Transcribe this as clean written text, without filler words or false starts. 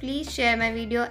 please share my video